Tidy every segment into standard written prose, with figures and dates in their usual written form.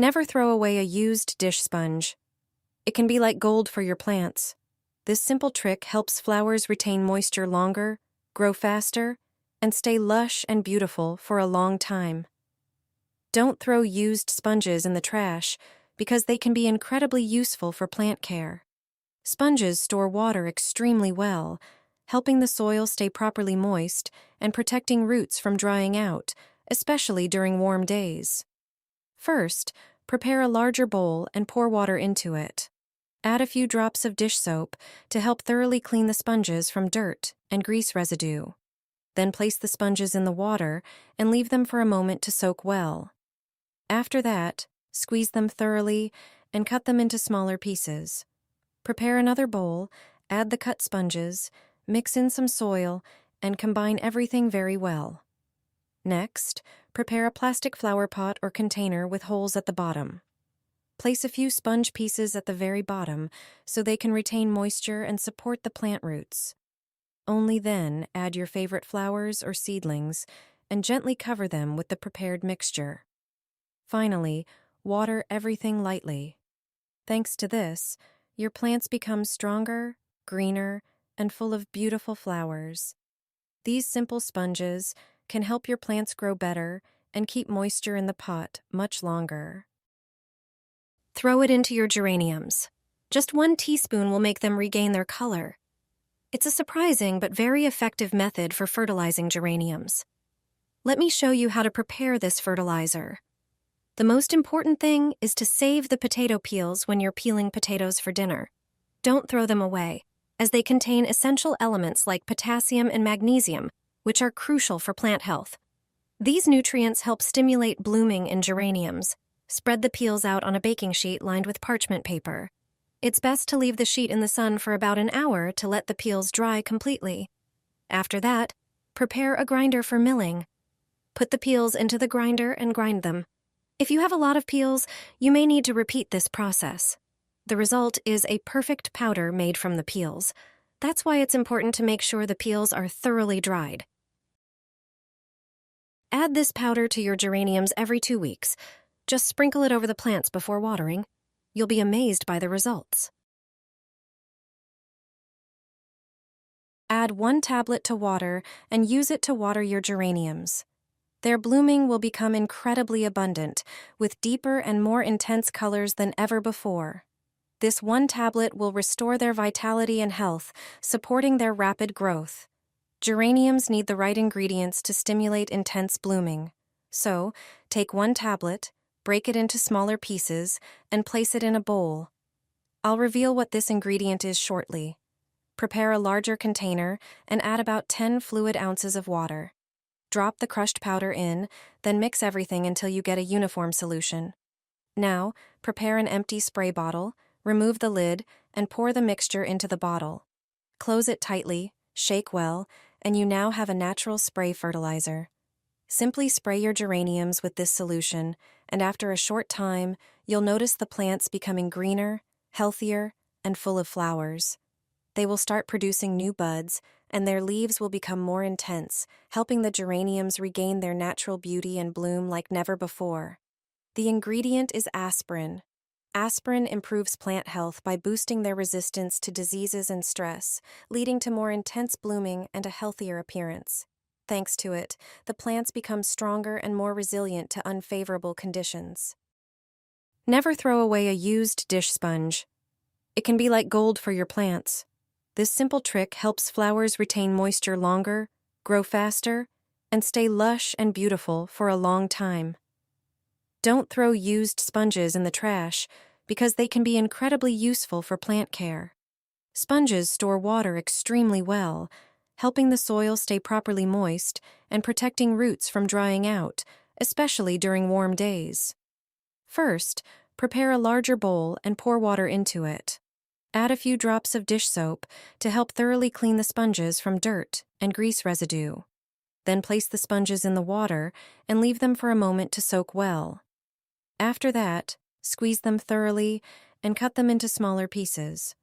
Never throw away a used dish sponge. It can be like gold for your plants. This simple trick helps flowers retain moisture longer, grow faster, and stay lush and beautiful for a long time. Don't throw used sponges in the trash because they can be incredibly useful for plant care. Sponges store water extremely well, helping the soil stay properly moist and protecting roots from drying out, especially during warm days. First, prepare a larger bowl and pour water into it. Add a few drops of dish soap to help thoroughly clean the sponges from dirt and grease residue. Then place the sponges in the water and leave them for a moment to soak well. After that, squeeze them thoroughly and cut them into smaller pieces. Prepare another bowl, add the cut sponges, mix in some soil, and combine everything very well. Next, prepare a plastic flower pot or container with holes at the bottom. Place a few sponge pieces at the very bottom so they can retain moisture and support the plant roots. Only then add your favorite flowers or seedlings and gently cover them with the prepared mixture. Finally, water everything lightly. Thanks to this, your plants become stronger, greener, and full of beautiful flowers. These simple sponges can help your plants grow better and keep moisture in the pot much longer. Throw it into your geraniums. Just 1 teaspoon will make them regain their color. It's a surprising but very effective method for fertilizing geraniums. Let me show you how to prepare this fertilizer. The most important thing is to save the potato peels when you're peeling potatoes for dinner. Don't throw them away, as they contain essential elements like potassium and magnesium, which are crucial for plant health. These nutrients help stimulate blooming in geraniums. Spread the peels out on a baking sheet lined with parchment paper. It's best to leave the sheet in the sun for about an hour to let the peels dry completely. After that, prepare a grinder for milling. Put the peels into the grinder and grind them. If you have a lot of peels, you may need to repeat this process. The result is a perfect powder made from the peels. That's why it's important to make sure the peels are thoroughly dried. Add this powder to your geraniums every 2 weeks. Just sprinkle it over the plants before watering. You'll be amazed by the results. Add 1 tablet to water and use it to water your geraniums. Their blooming will become incredibly abundant, with deeper and more intense colors than ever before. This 1 tablet will restore their vitality and health, supporting their rapid growth. Geraniums need the right ingredients to stimulate intense blooming. So, take 1 tablet, break it into smaller pieces, and place it in a bowl. I'll reveal what this ingredient is shortly. Prepare a larger container and add about 10 fluid ounces of water. Drop the crushed powder in, then mix everything until you get a uniform solution. Now, prepare an empty spray bottle, remove the lid, and pour the mixture into the bottle. Close it tightly, shake well, and you now have a natural spray fertilizer. Simply spray your geraniums with this solution, and after a short time, you'll notice the plants becoming greener, healthier, and full of flowers. They will start producing new buds, and their leaves will become more intense, helping the geraniums regain their natural beauty and bloom like never before. The ingredient is aspirin. Aspirin improves plant health by boosting their resistance to diseases and stress, leading to more intense blooming and a healthier appearance. Thanks to it, the plants become stronger and more resilient to unfavorable conditions. Never throw away a used dish sponge. It can be like gold for your plants. This simple trick helps flowers retain moisture longer, grow faster, and stay lush and beautiful for a long time. Don't throw used sponges in the trash because they can be incredibly useful for plant care. Sponges store water extremely well, helping the soil stay properly moist and protecting roots from drying out, especially during warm days. First, prepare a larger bowl and pour water into it. Add a few drops of dish soap to help thoroughly clean the sponges from dirt and grease residue. Then place the sponges in the water and leave them for a moment to soak well. After that, squeeze them thoroughly and cut them into smaller pieces.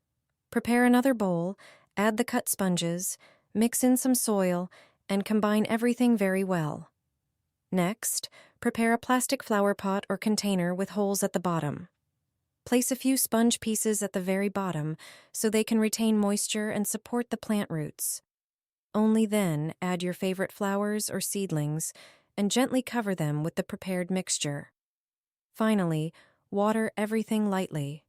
Prepare another bowl, add the cut sponges, mix in some soil, and combine everything very well. Next, prepare a plastic flower pot or container with holes at the bottom. Place a few sponge pieces at the very bottom so they can retain moisture and support the plant roots. Only then add your favorite flowers or seedlings and gently cover them with the prepared mixture. Finally, water everything lightly.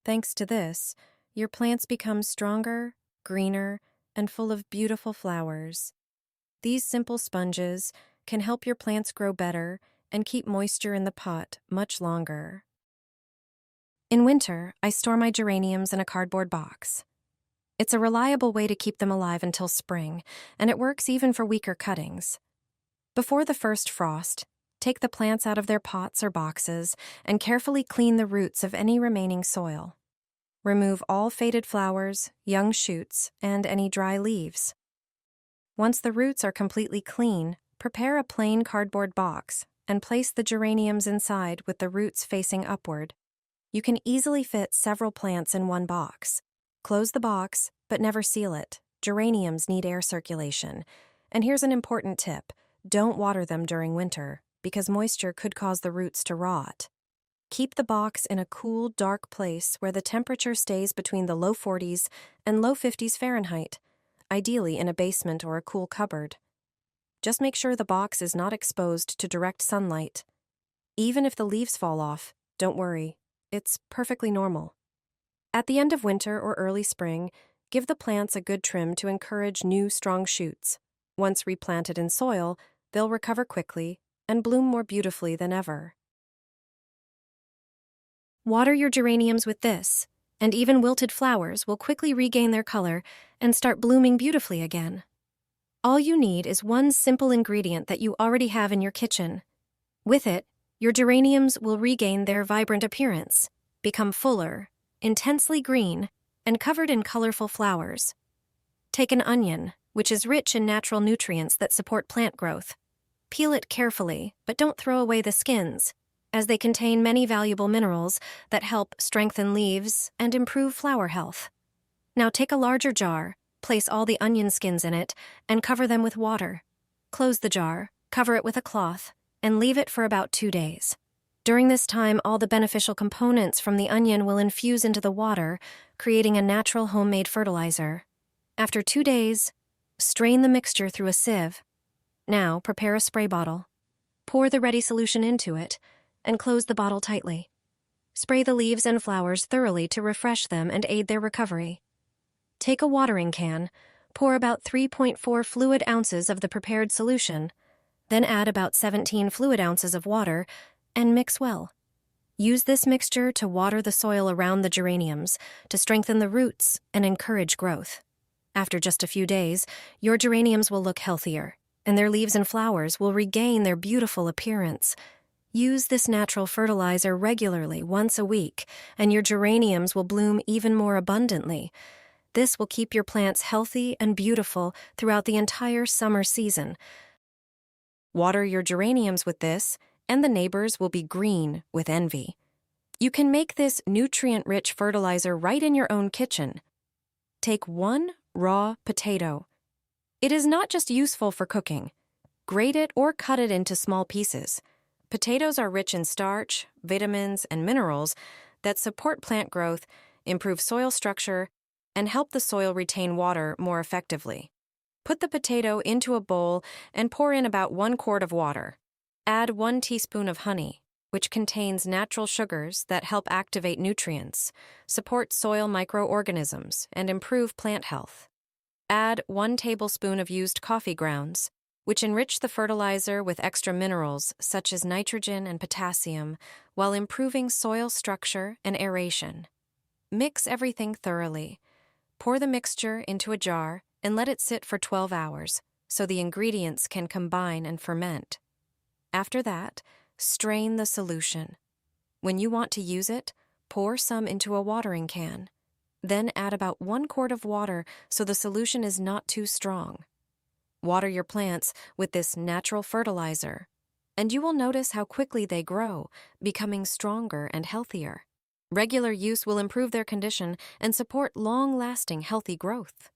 Thanks to this, your plants become stronger, greener, and full of beautiful flowers. These simple sponges can help your plants grow better and keep moisture in the pot much longer. In winter, I store my geraniums in a cardboard box. It's a reliable way to keep them alive until spring, and it works even for weaker cuttings. Before the first frost, take the plants out of their pots or boxes and carefully clean the roots of any remaining soil. Remove all faded flowers, young shoots, and any dry leaves. Once the roots are completely clean, prepare a plain cardboard box and place the geraniums inside with the roots facing upward. You can easily fit several plants in one box. Close the box, but never seal it. Geraniums need air circulation. And here's an important tip: don't water them during winter, because moisture could cause the roots to rot. Keep the box in a cool, dark place where the temperature stays between the low 40s and low 50s Fahrenheit, ideally in a basement or a cool cupboard. Just make sure the box is not exposed to direct sunlight. Even if the leaves fall off, don't worry. It's perfectly normal. At the end of winter or early spring, give the plants a good trim to encourage new, strong shoots. Once replanted in soil, they'll recover quickly and bloom more beautifully than ever. Water your geraniums with this, and even wilted flowers will quickly regain their color and start blooming beautifully again. All you need is one simple ingredient that you already have in your kitchen. With it, your geraniums will regain their vibrant appearance, become fuller, intensely green, and covered in colorful flowers. Take an onion, which is rich in natural nutrients that support plant growth. Peel it carefully, but don't throw away the skins, as they contain many valuable minerals that help strengthen leaves and improve flower health. Now take a larger jar, place all the onion skins in it, and cover them with water. Close the jar, cover it with a cloth, and leave it for about 2 days. During this time, all the beneficial components from the onion will infuse into the water, creating a natural homemade fertilizer. After 2 days, strain the mixture through a sieve. Now, prepare a spray bottle. Pour the ready solution into it, and close the bottle tightly. Spray the leaves and flowers thoroughly to refresh them and aid their recovery. Take a watering can, pour about 3.4 fluid ounces of the prepared solution, then add about 17 fluid ounces of water, and mix well. Use this mixture to water the soil around the geraniums, to strengthen the roots and encourage growth. After just a few days, your geraniums will look healthier, and their leaves and flowers will regain their beautiful appearance. Use this natural fertilizer regularly once a week, and your geraniums will bloom even more abundantly. This will keep your plants healthy and beautiful throughout the entire summer season. Water your geraniums with this, and the neighbors will be green with envy. You can make this nutrient-rich fertilizer right in your own kitchen. Take 1 raw potato. It is not just useful for cooking. Grate it or cut it into small pieces. Potatoes are rich in starch, vitamins, and minerals that support plant growth, improve soil structure, and help the soil retain water more effectively. Put the potato into a bowl and pour in about 1 quart of water. Add 1 teaspoon of honey, which contains natural sugars that help activate nutrients, support soil microorganisms, and improve plant health. Add 1 tablespoon of used coffee grounds, which enrich the fertilizer with extra minerals such as nitrogen and potassium, while improving soil structure and aeration. Mix everything thoroughly. Pour the mixture into a jar and let it sit for 12 hours so the ingredients can combine and ferment. After that, strain the solution. When you want to use it, pour some into a watering can. Then add about 1 quart of water so the solution is not too strong. Water your plants with this natural fertilizer, and you will notice how quickly they grow, becoming stronger and healthier. Regular use will improve their condition and support long-lasting healthy growth.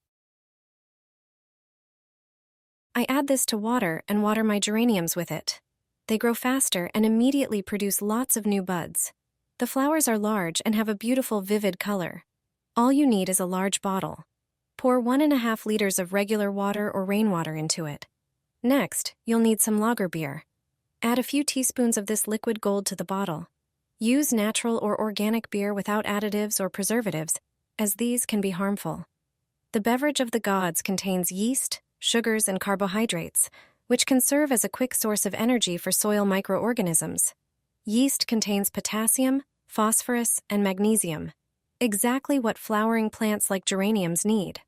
I add this to water and water my geraniums with it. They grow faster and immediately produce lots of new buds. The flowers are large and have a beautiful vivid color. All you need is a large bottle. Pour 1.5 liters of regular water or rainwater into it. Next, you'll need some lager beer. Add a few teaspoons of this liquid gold to the bottle. Use natural or organic beer without additives or preservatives, as these can be harmful. The beverage of the gods contains yeast, sugars, and carbohydrates, which can serve as a quick source of energy for soil microorganisms. Yeast contains potassium, phosphorus, and magnesium, exactly what flowering plants like geraniums need.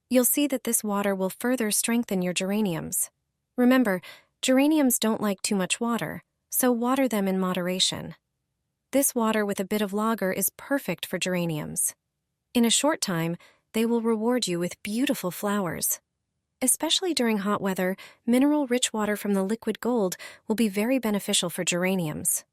You'll see that this water will further strengthen your geraniums. Remember, geraniums don't like too much water, so water them in moderation. This water with a bit of lager is perfect for geraniums. In a short time, they will reward you with beautiful flowers. Especially during hot weather, mineral-rich water from the liquid gold will be very beneficial for geraniums.